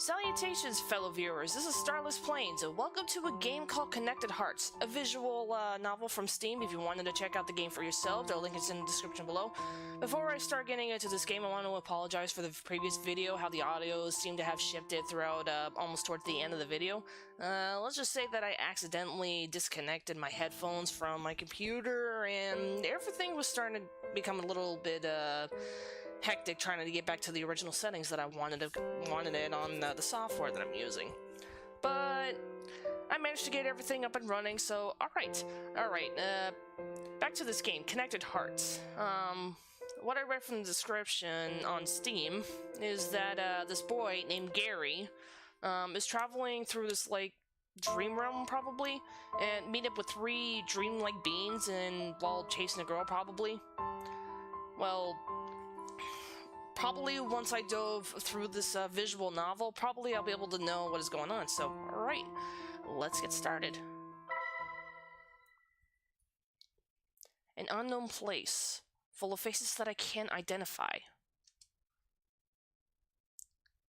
Salutations, fellow viewers. This is Starless Plains, and welcome to a game called Connected Hearts, a visual novel from Steam. If you wanted to check out the game for yourself, the link is in the description below. Before I start getting into this game, I want to apologize for the previous video, how the audio seemed to have shifted throughout almost towards the end of the video. Let's just say that I accidentally disconnected my headphones from my computer, and everything was starting to become a little bit hectic trying to get back to the original settings that I wanted it on the software that I'm using. But I managed to get everything up and running, so alright, back to this game, Connected Hearts. What I read from the description on Steam is that this boy named Gary is traveling through this, like, dream realm, probably, and meet up with 3 dreamlike beings and while chasing a girl, probably. Well, probably once I dove through this visual novel, probably I'll be able to know what is going on. So, alright, let's get started. An unknown place, full of faces that I can't identify.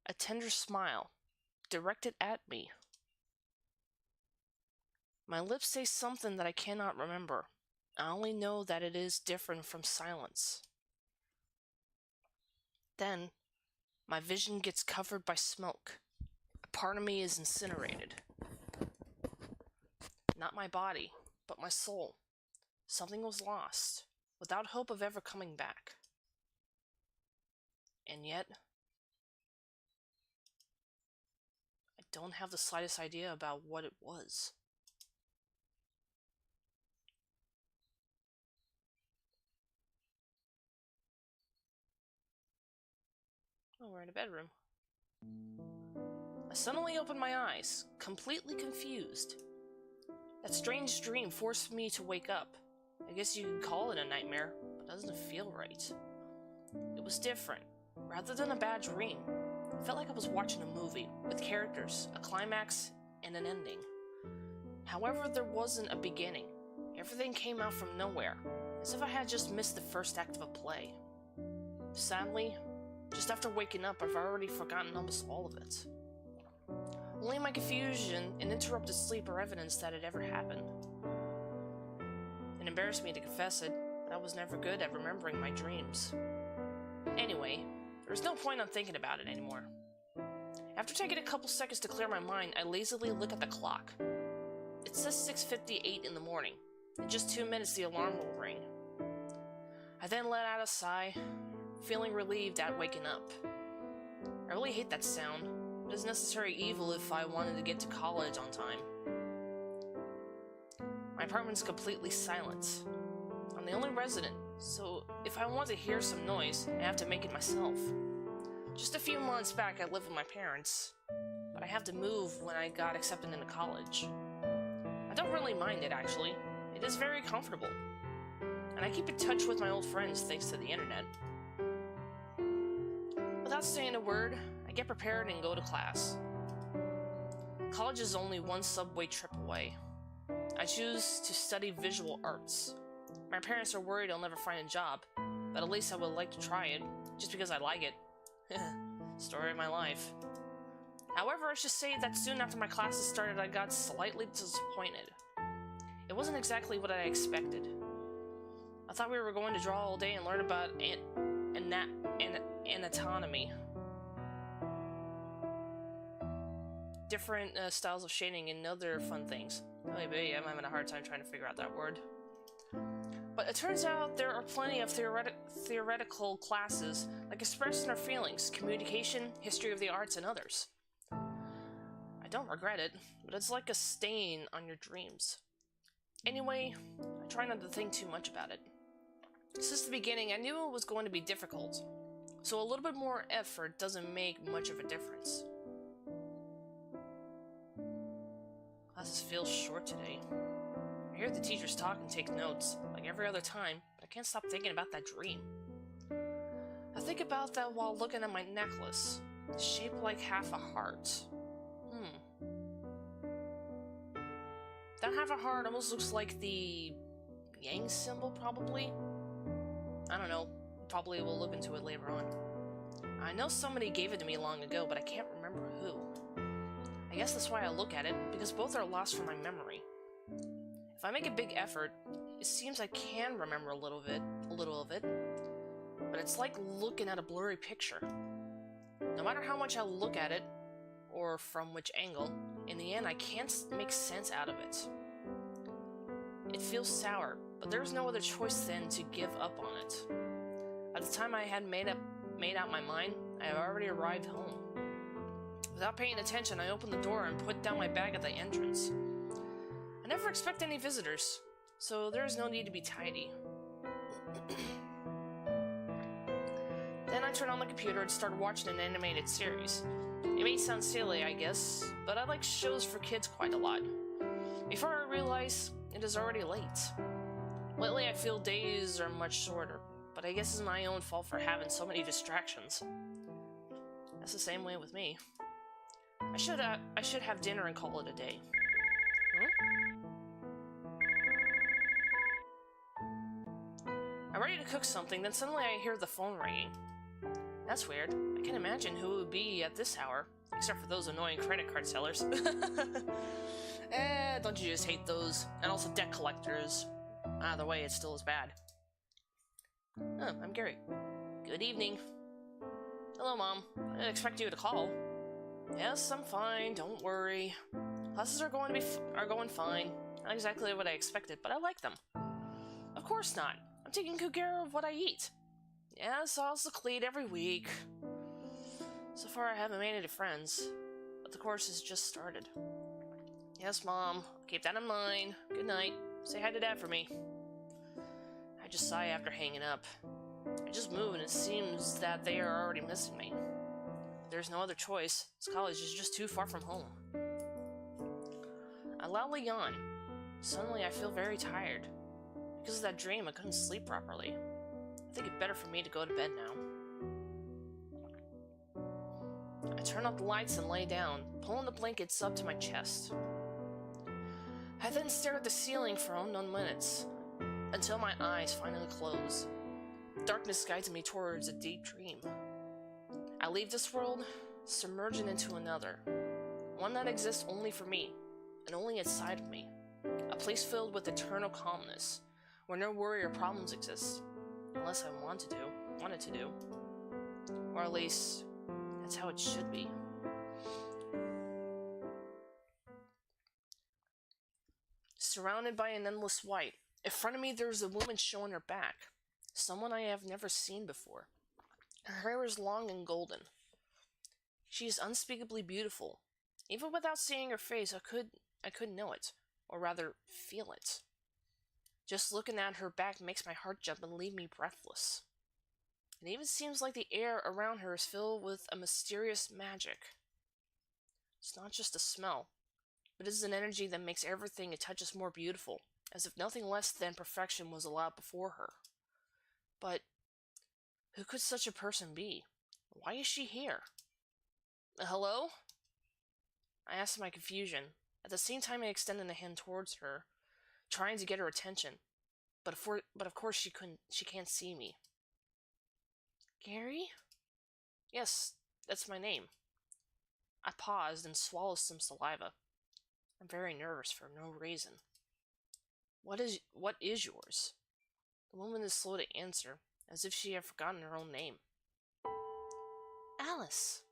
A tender smile, directed at me. My lips say something that I cannot remember. I only know that it is different from silence. Then, my vision gets covered by smoke. A part of me is incinerated. Not my body, but my soul. Something was lost, without hope of ever coming back. And yet, I don't have the slightest idea about what it was. Oh, we're in a bedroom. I suddenly opened my eyes, completely confused. That strange dream forced me to wake up. I guess you could call it a nightmare, but it doesn't feel right. It was different. Rather than a bad dream, it felt like I was watching a movie, with characters, a climax, and an ending. However, there wasn't a beginning. Everything came out from nowhere, as if I had just missed the first act of a play. Sadly, just after waking up, I've already forgotten almost all of it. Only my confusion and interrupted sleep are evidence that it ever happened. It embarrassed me to confess it, but I was never good at remembering my dreams. Anyway, there was no point on thinking about it anymore. After taking a couple seconds to clear my mind, I lazily look at the clock. It says 6:58 in the morning. In just 2 minutes, the alarm will ring. I then let out a sigh, feeling relieved at waking up. I really hate that sound, but it's necessary evil if I wanted to get to college on time. My apartment's completely silent. I'm the only resident, so if I want to hear some noise, I have to make it myself. Just a few months back, I lived with my parents, but I have to move when I got accepted into college. I don't really mind it, actually. It is very comfortable. And I keep in touch with my old friends thanks to the internet. Without saying a word, I get prepared and go to class. College is only one subway trip away. I choose to study visual arts. My parents are worried I'll never find a job, but at least I would like to try it, just because I like it. Story of my life. However, I should say that soon after my classes started, I got slightly disappointed. It wasn't exactly what I expected. I thought we were going to draw all day and learn about anatomy. Different styles of shading and other fun things. Oh, baby, I'm having a hard time trying to figure out that word. But it turns out there are plenty of theoretical classes, like expressing our feelings, communication, history of the arts, and others. I don't regret it, but it's like a stain on your dreams. Anyway, I try not to think too much about it. Since the beginning, I knew it was going to be difficult, so a little bit more effort doesn't make much of a difference. Classes feel short today. I hear the teachers talk and take notes, like every other time, but I can't stop thinking about that dream. I think about that while looking at my necklace, shaped like half a heart. That half a heart almost looks like the yang symbol, probably? I don't know. Probably we'll look into it later on. I know somebody gave it to me long ago, but I can't remember who. I guess that's why I look at it, because both are lost from my memory. If I make a big effort, it seems I can remember a little of it, but it's like looking at a blurry picture. No matter how much I look at it, or from which angle, in the end I can't make sense out of it. It feels sour, but there's no other choice than to give up on it. At the time I had made out my mind, I had already arrived home. Without paying attention, I opened the door and put down my bag at the entrance. I never expect any visitors, so there is no need to be tidy. Then I turned on the computer and started watching an animated series. It may sound silly, I guess, but I like shows for kids quite a lot. Before I realize, it is already late. Lately I feel days are much shorter, but I guess it's my own fault for having so many distractions. That's the same way with me. I should have dinner and call it a day. I'm ready to cook something, then suddenly I hear the phone ringing. That's weird. I can't imagine who it would be at this hour, except for those annoying credit card sellers. Don't you just hate those? And also debt collectors. Either way, it's still as bad. Oh, I'm Gary. Good evening. Hello, Mom. I didn't expect you to call. Yes, I'm fine. Don't worry. Classes are going fine. Not exactly what I expected, but I like them. Of course not. I'm taking good care of what I eat. Yes, I'll seclete every week. So far, I haven't made any friends, but the course has just started. Yes, Mom. Keep that in mind. Good night. Say hi to Dad for me. I just sigh after hanging up. I just moved, and it seems that they are already missing me. There's no other choice. This college is just too far from home. I loudly yawn. Suddenly, I feel very tired. Because of that dream, I couldn't sleep properly. I think it's better for me to go to bed now. I turn off the lights and lay down, pulling the blankets up to my chest. I then stare at the ceiling for unknown minutes, until my eyes finally close. Darkness guides me towards a deep dream. I leave this world, submerging into another. One that exists only for me, and only inside of me. A place filled with eternal calmness, where no worry or problems exist. Unless I wanted to do. Or at least, that's how it should be. Surrounded by an endless white, in front of me there's a woman showing her back. Someone I have never seen before. Her hair is long and golden. She is unspeakably beautiful. Even without seeing her face, I could know it, or rather, feel it. Just looking at her back makes my heart jump and leave me breathless. It even seems like the air around her is filled with a mysterious magic. It's not just a smell, but it is an energy that makes everything it touches more beautiful, as if nothing less than perfection was allowed before her. But who could such a person be? Why is she here? Hello? I asked in my confusion, at the same time I extended a hand towards her, trying to get her attention. But of course she can't see me. Gary? Yes, that's my name. I paused and swallowed some saliva. I'm very nervous for no reason. What is yours? The woman is slow to answer, as if she had forgotten her own name. Alice,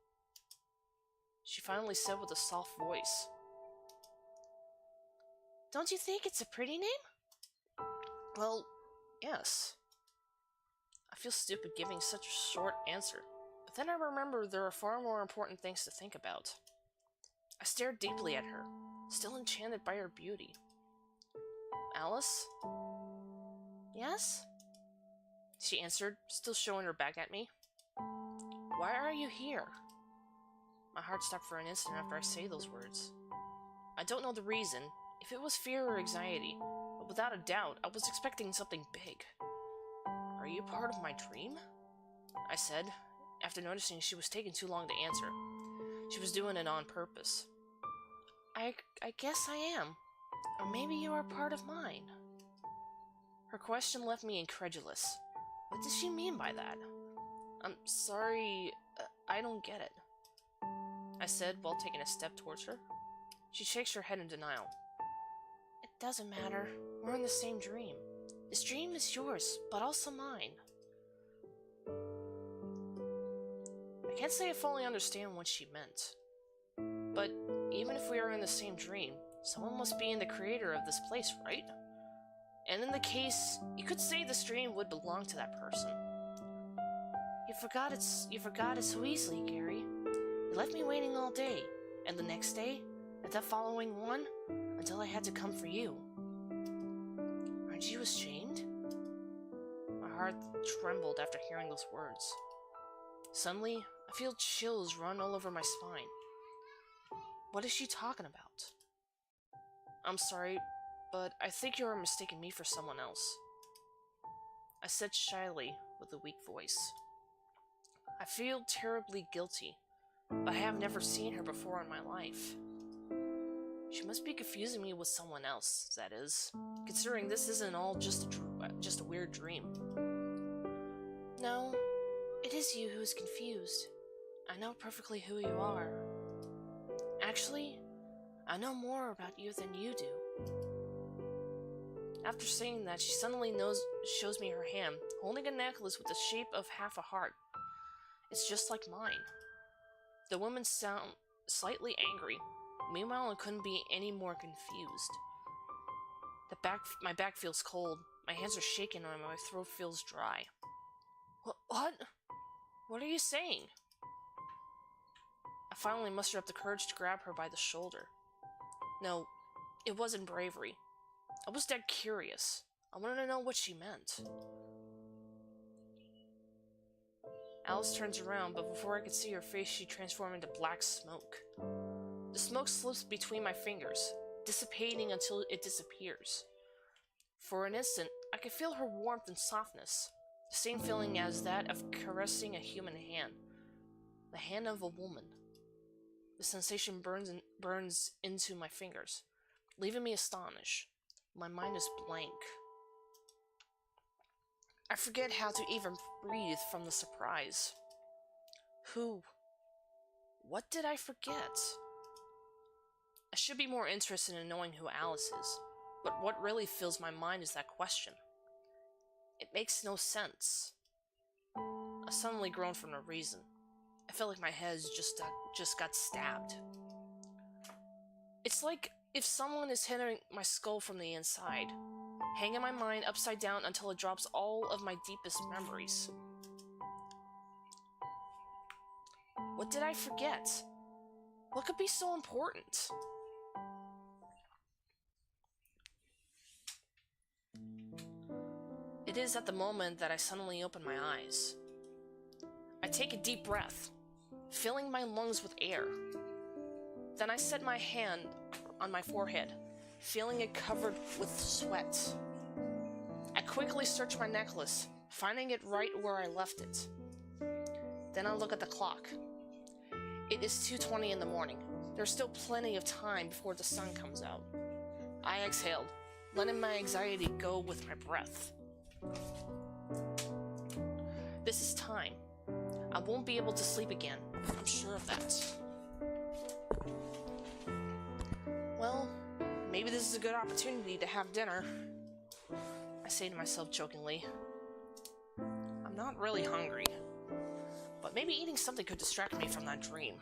she finally said with a soft voice. Don't you think it's a pretty name? Well, yes. I feel stupid giving such a short answer, but then I remember there are far more important things to think about. I stared deeply at her, still enchanted by her beauty. Alice? Yes? She answered, still showing her back at me. Why are you here? My heart stopped for an instant after I say those words. I don't know the reason, if it was fear or anxiety, but without a doubt, I was expecting something big. Are you part of my dream? I said, after noticing she was taking too long to answer. She was doing it on purpose. I guess I am. Or maybe you are part of mine. Her question left me incredulous. What does she mean by that? I'm sorry, I don't get it, I said while taking a step towards her. She shakes her head in denial. It doesn't matter. We're in the same dream. This dream is yours, but also mine. I can't say I fully understand what she meant. But even if we are in the same dream, someone must be in the creator of this place, right? And in the case, you could say this dream would belong to that person. You forgot it so easily, Gary. You left me waiting all day, and the next day, and the following one, until I had to come for you. Aren't you ashamed? My heart trembled after hearing those words. Suddenly, I feel chills run all over my spine. What is she talking about? I'm sorry, but I think you are mistaking me for someone else, I said shyly with a weak voice. I feel terribly guilty, but I have never seen her before in my life. She must be confusing me with someone else, that is, considering this isn't all just a weird dream. No, it is you who is confused. I know perfectly who you are. Actually, I know more about you than you do. After saying that, she suddenly shows me her hand, holding a necklace with the shape of half a heart. It's just like mine. The women sound slightly angry. Meanwhile, I couldn't be any more confused. My back feels cold, my hands are shaking, and my throat feels dry. What? What are you saying? I finally mustered up the courage to grab her by the shoulder. No, it wasn't bravery. I was dead curious. I wanted to know what she meant. Alice turns around, but before I could see her face, she transformed into black smoke. The smoke slips between my fingers, dissipating until it disappears. For an instant, I could feel her warmth and softness, the same feeling as that of caressing a human hand, the hand of a woman. The sensation burns into my fingers, leaving me astonished. My mind is blank. I forget how to even breathe from the surprise. What did I forget? I should be more interested in knowing who Alice is, but what really fills my mind is that question. It makes no sense. I suddenly groaned for no reason. I felt like my head just got stabbed. It's like if someone is hitting my skull from the inside, hanging my mind upside down until it drops all of my deepest memories. What did I forget? What could be so important? It is at the moment that I suddenly open my eyes. I take a deep breath, filling my lungs with air. Then I set my hand on my forehead, feeling it covered with sweat. I quickly search my necklace, finding it right where I left it. Then I look at the clock. It is 2:20 in the morning. There's still plenty of time before the sun comes out. I exhaled, letting my anxiety go with my breath. This is time. I won't be able to sleep again. I'm sure of that. Well, maybe this is a good opportunity to have dinner, I say to myself jokingly. I'm not really hungry, but maybe eating something could distract me from that dream.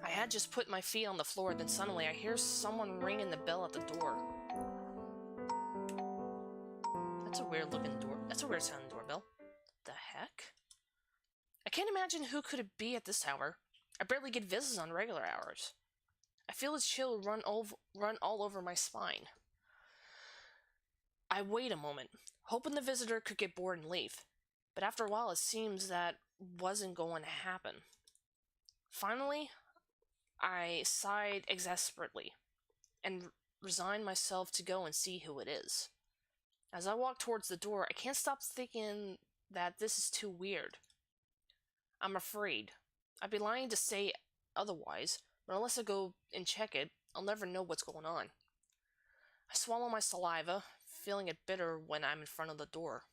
I had just put my feet on the floor, then suddenly I hear someone ringing the bell at the door. That's a weird sounding doorbell. The heck? I can't imagine who could it be at this hour. I barely get visits on regular hours. I feel a chill run all over my spine. I wait a moment, hoping the visitor could get bored and leave. But after a while, it seems that wasn't going to happen. Finally, I sighed exasperately and resigned myself to go and see who it is. As I walk towards the door, I can't stop thinking that this is too weird. I'm afraid. I'd be lying to say otherwise, but unless I go and check it, I'll never know what's going on. I swallow my saliva, feeling it bitter when I'm in front of the door.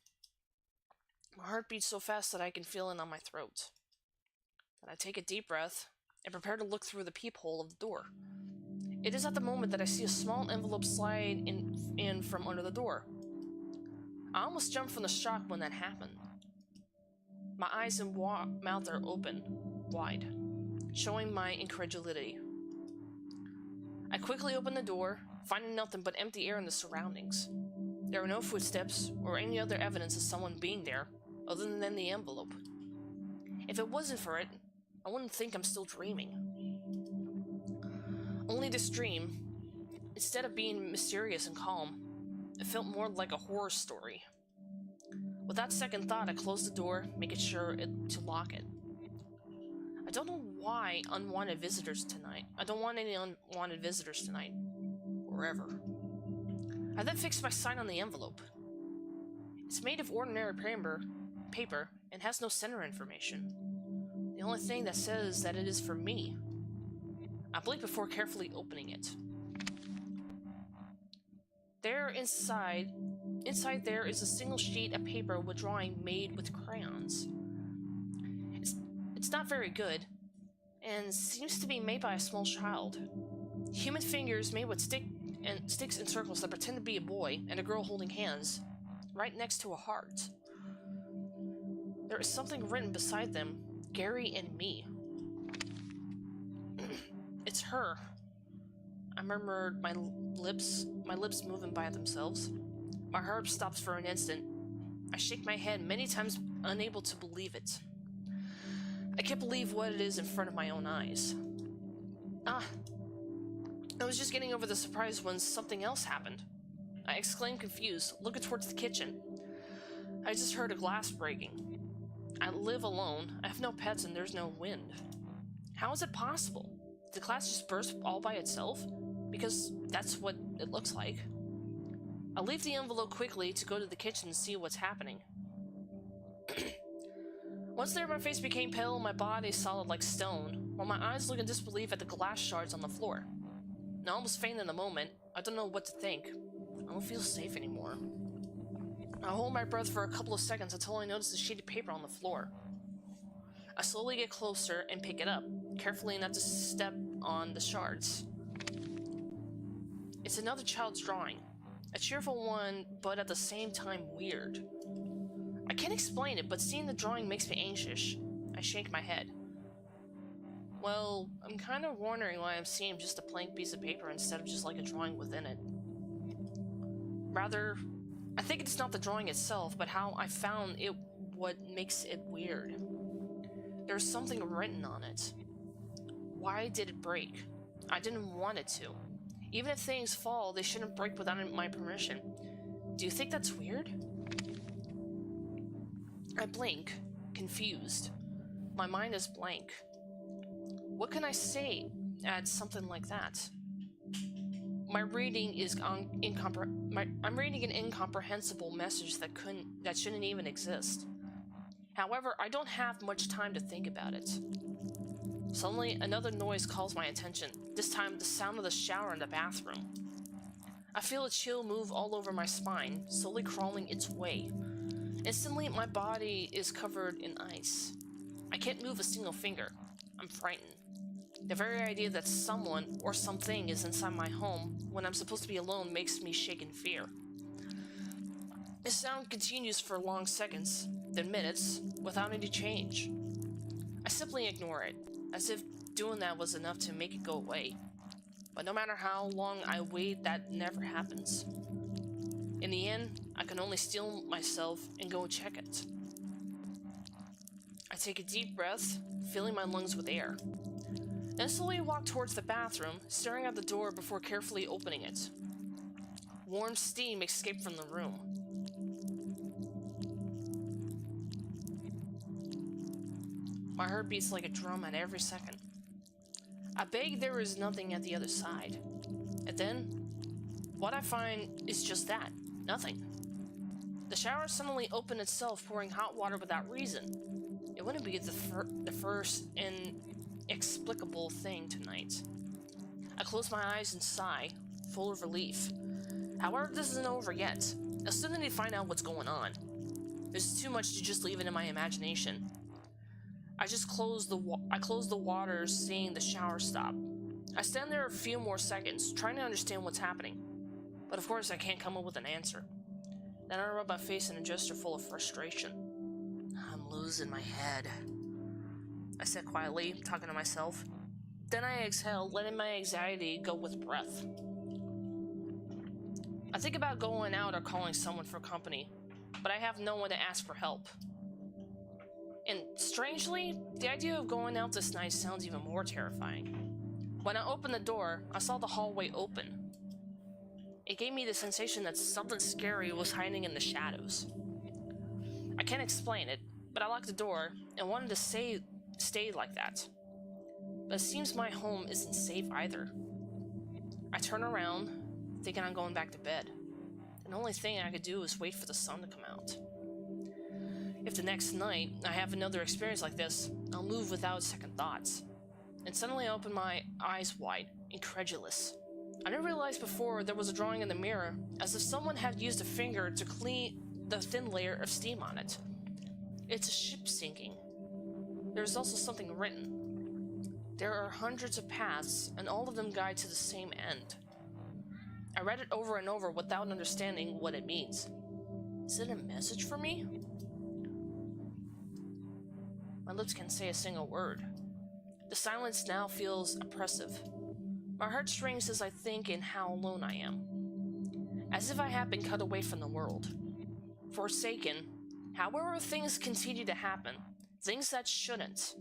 My heart beats so fast that I can feel it on my throat. Then I take a deep breath and prepare to look through the peephole of the door. It is at the moment that I see a small envelope slide in from under the door. I almost jumped from the shock when that happened. My eyes and mouth are open, wide, showing my incredulity. I quickly open the door, finding nothing but empty air in the surroundings. There are no footsteps or any other evidence of someone being there, other than the envelope. If it wasn't for it, I wouldn't think I'm still dreaming. Only this dream, instead of being mysterious and calm, it felt more like a horror story. With that second thought, I close the door, making sure to lock it. I don't know why unwanted visitors tonight. I don't want any unwanted visitors tonight. Or ever. I then fix my sight on the envelope. It's made of ordinary paper and has no sender information. The only thing that says that it is for me. I blink before carefully opening it. Inside there is a single sheet of paper with drawing made with crayons. It's not very good, and seems to be made by a small child. Human fingers made with sticks and circles that pretend to be a boy and a girl holding hands, right next to a heart. There is something written beside them, Gary and me. It's her. I murmured, my lips moving by themselves. My heart stops for an instant. I shake my head many times, unable to believe it. I can't believe what it is in front of my own eyes. I was just getting over the surprise when something else happened. I exclaimed confused, looking towards the kitchen. I just heard a glass breaking. I live alone, I have no pets, and there's no wind. How is it possible? Did the glass just burst all by itself? Because that's what it looks like. I leave the envelope quickly to go to the kitchen and see what's happening. Once there, my face became pale and my body solid like stone, while my eyes look in disbelief at the glass shards on the floor. I almost faint in a moment. I don't know what to think. I don't feel safe anymore. I hold my breath for a couple of seconds until I notice a sheet of paper on the floor. I slowly get closer and pick it up, carefully not to step on the shards. It's another child's drawing. A cheerful one, but at the same time weird. I can't explain it, but seeing the drawing makes me anxious. I shake my head. Well, I'm kind of wondering why I'm seeing just a plain piece of paper instead of just like a drawing within it. Rather, I think it's not the drawing itself, but how I found it what makes it weird. There's something written on it. Why did it break? I didn't want it to. Even if things fall, they shouldn't break without my permission. Do you think that's weird? I blink, confused. My mind is blank. What can I say at something like that? I'm reading an incomprehensible message that shouldn't even exist. However, I don't have much time to think about it. Suddenly, another noise calls my attention, this time the sound of the shower in the bathroom. I feel a chill move all over my spine, slowly crawling its way. Instantly, my body is covered in ice. I can't move a single finger. I'm frightened. The very idea that someone or something is inside my home when I'm supposed to be alone makes me shake in fear. The sound continues for long seconds, then minutes, without any change. I simply ignore it, as if doing that was enough to make it go away. But no matter how long I wait, that never happens. In the end, I can only steel myself and go check it. I take a deep breath, filling my lungs with air. Then slowly walk towards the bathroom, staring at the door before carefully opening it. Warm steam escaped from the room. My heart beats like a drum at every second. I beg there is nothing at the other side. And then, what I find is just that, nothing. The shower suddenly opened itself, pouring hot water without reason. It wouldn't be the first inexplicable thing tonight. I close my eyes and sigh, full of relief. However, this isn't over yet. I still need to find out what's going on. There's too much to just leave it in my imagination. I closed the water, seeing the shower stop. I stand there a few more seconds, trying to understand what's happening. But of course I can't come up with an answer. Then I rub my face in a gesture full of frustration. I'm losing my head, I said quietly, talking to myself. Then I exhale, letting my anxiety go with breath. I think about going out or calling someone for company, but I have no one to ask for help. And strangely, the idea of going out this night sounds even more terrifying. When I opened the door, I saw the hallway open. It gave me the sensation that something scary was hiding in the shadows. I can't explain it, but I locked the door and wanted to stay like that. But it seems my home isn't safe either. I turn around, thinking I'm going back to bed. And the only thing I could do is wait for the sun to come out. If the next night I have another experience like this, I'll move without second thoughts. And suddenly I open my eyes wide, incredulous. I didn't realize before there was a drawing in the mirror, as if someone had used a finger to clean the thin layer of steam on it. It's a ship sinking. There's also something written. There are hundreds of paths, and all of them guide to the same end. I read it over and over without understanding what it means. Is it a message for me? My lips can't say a single word. The silence now feels oppressive. My heart strings as I think in how alone I am. As if I have been cut away from the world. Forsaken. However, things continue to happen. Things that shouldn't.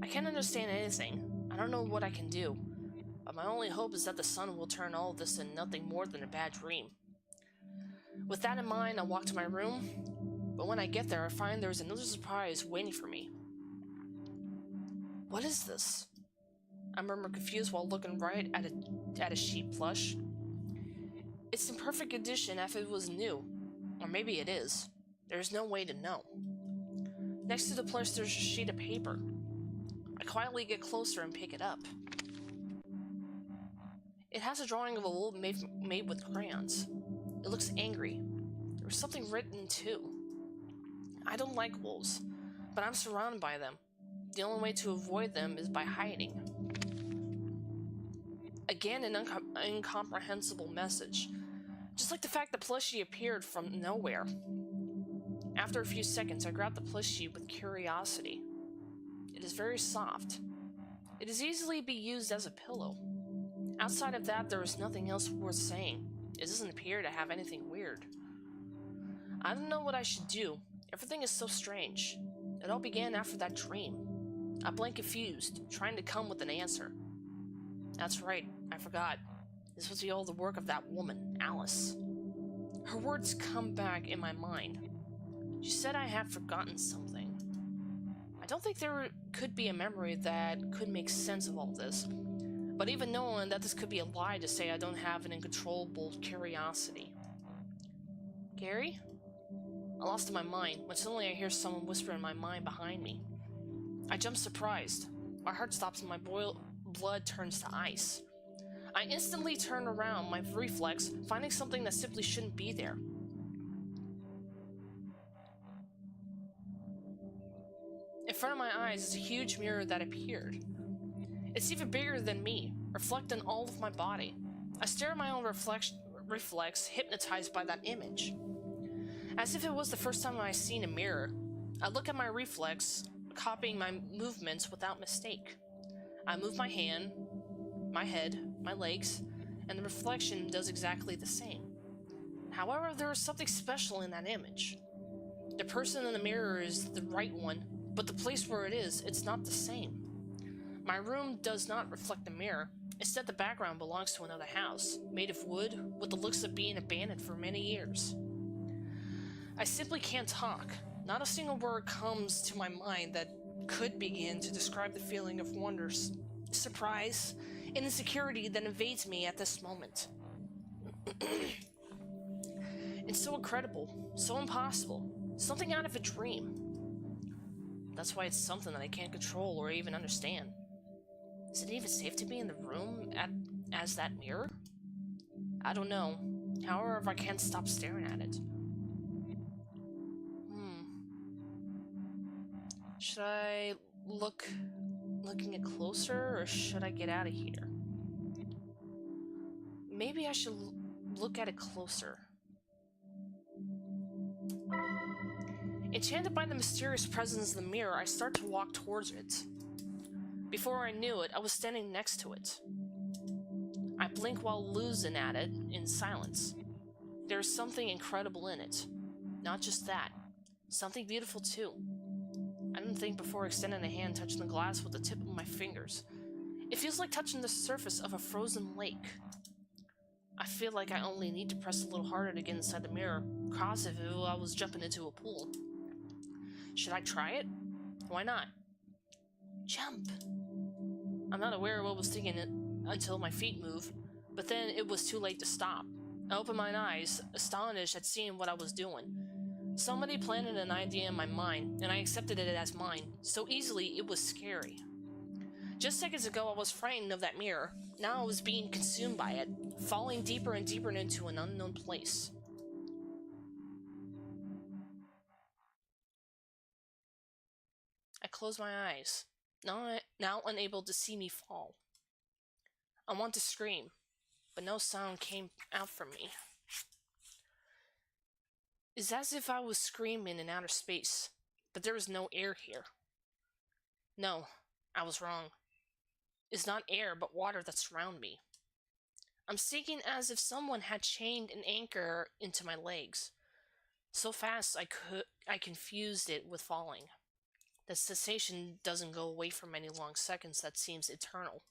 I can't understand anything. I don't know what I can do. But my only hope is that the sun will turn all of this into nothing more than a bad dream. With that in mind, I walk to my room. But when I get there, I find there's another surprise waiting for me. What is this? I murmur, confused while looking right at a sheep plush. It's in perfect condition if it was new. Or maybe it is. There's no way to know. Next to the plush there's a sheet of paper. I quietly get closer and pick it up. It has a drawing of a wolf made with crayons. It looks angry. There was something written too. I don't like wolves, but I'm surrounded by them. The only way to avoid them is by hiding. Again, an incomprehensible message. Just like the fact the plushie appeared from nowhere. After a few seconds, I grab the plushie with curiosity. It is very soft. It is easily be used as a pillow. Outside of that, there is nothing else worth saying. It doesn't appear to have anything weird. I don't know what I should do. Everything is so strange. It all began after that dream. I blink confused, trying to come with an answer. That's right, I forgot. This was all the work of that woman, Alice. Her words come back in my mind. She said I had forgotten something. I don't think there could be a memory that could make sense of all this. But even knowing that this could be a lie to say I don't have an uncontrollable curiosity. Gary? I lost my mind when suddenly I hear someone whisper in my mind behind me. I jump surprised. My heart stops and my blood turns to ice. I instantly turn around, my reflex, finding something that simply shouldn't be there. In front of my eyes is a huge mirror that appeared. It's even bigger than me, reflecting all of my body. I stare at my own reflex, hypnotized by that image. As if it was the first time I'd seen a mirror, I look at my reflex, copying my movements without mistake. I move my hand, my head, my legs, and the reflection does exactly the same. However, there is something special in that image. The person in the mirror is the right one, but the place where it is, it's not the same. My room does not reflect the mirror. Instead, the background belongs to another house, made of wood, with the looks of being abandoned for many years. I simply can't talk. Not a single word comes to my mind that could begin to describe the feeling of wonder, surprise, and insecurity that invades me at this moment. It's so incredible, so impossible, something out of a dream. That's why it's something that I can't control or even understand. Is it even safe to be in the room as that mirror? I don't know. However, I can't stop staring at it. Should I looking at closer, or should I get out of here? Maybe I should look at it closer. Enchanted by the mysterious presence of the mirror, I start to walk towards it. Before I knew it, I was standing next to it. I blink while losing at it in silence. There is something incredible in it. Not just that. Something beautiful too. I didn't think before extending a hand touching the glass with the tip of my fingers. It feels like touching the surface of a frozen lake. I feel like I only need to press a little harder to get inside the mirror, cross it if I was jumping into a pool. Should I try it? Why not? Jump! I'm not aware of what was thinking it until my feet moved, but then it was too late to stop. I opened my eyes, astonished at seeing what I was doing. Somebody planted an idea in my mind, and I accepted it as mine. So easily, it was scary. Just seconds ago, I was frightened of that mirror. Now I was being consumed by it, falling deeper and deeper into an unknown place. I close my eyes, now unable to see me fall. I want to scream, but no sound came out from me. It's as if I was screaming in outer space, but there is no air here. No, I was wrong. It's not air, but water that surrounds me. I'm sinking as if someone had chained an anchor into my legs. So fast I confused it with falling. The sensation doesn't go away for many long seconds that seems eternal.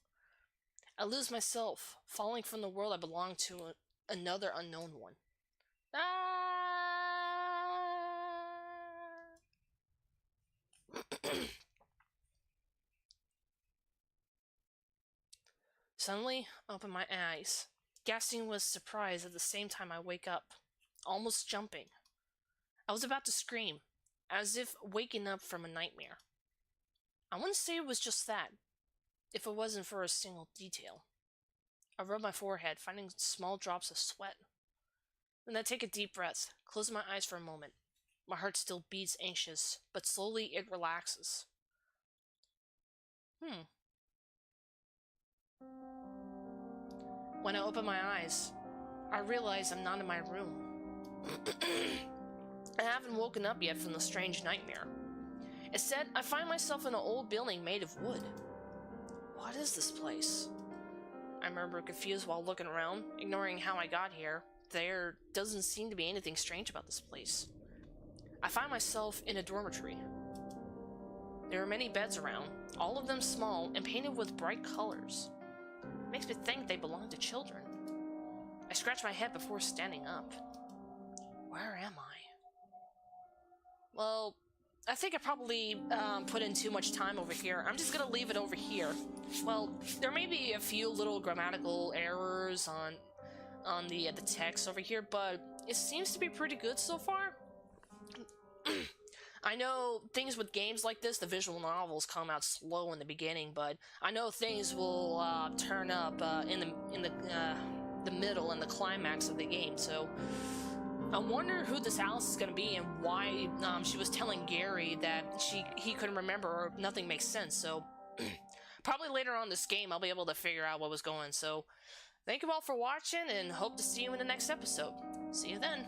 I lose myself, falling from the world I belong to another unknown one. Suddenly, I open my eyes, gasping with surprise at the same time I wake up, almost jumping. I was about to scream, as if waking up from a nightmare. I wouldn't say it was just that, if it wasn't for a single detail. I rub my forehead, finding small drops of sweat. Then I take a deep breath, close my eyes for a moment. My heart still beats anxious, but slowly it relaxes. When I open my eyes, I realize I'm not in my room. I haven't woken up yet from the strange nightmare. Instead, I find myself in an old building made of wood. What is this place? I remember confused while looking around, ignoring how I got here. There doesn't seem to be anything strange about this place. I find myself in a dormitory. There are many beds around, all of them small and painted with bright colors. It makes me think they belong to children. I scratch my head before standing up. Where am I? Well, I think I probably put in too much time over here. I'm just gonna leave it over here. Well, there may be a few little grammatical errors on the text over here, but it seems to be pretty good so far. I know things with games like this, the visual novels come out slow in the beginning, but I know things will turn up in the middle and the climax of the game. So I wonder who this Alice is going to be and why she was telling Gary that he couldn't remember, or nothing makes sense. So probably later on this game I'll be able to figure out what was going. So thank you all for watching, and hope to see you in the next episode. See you then.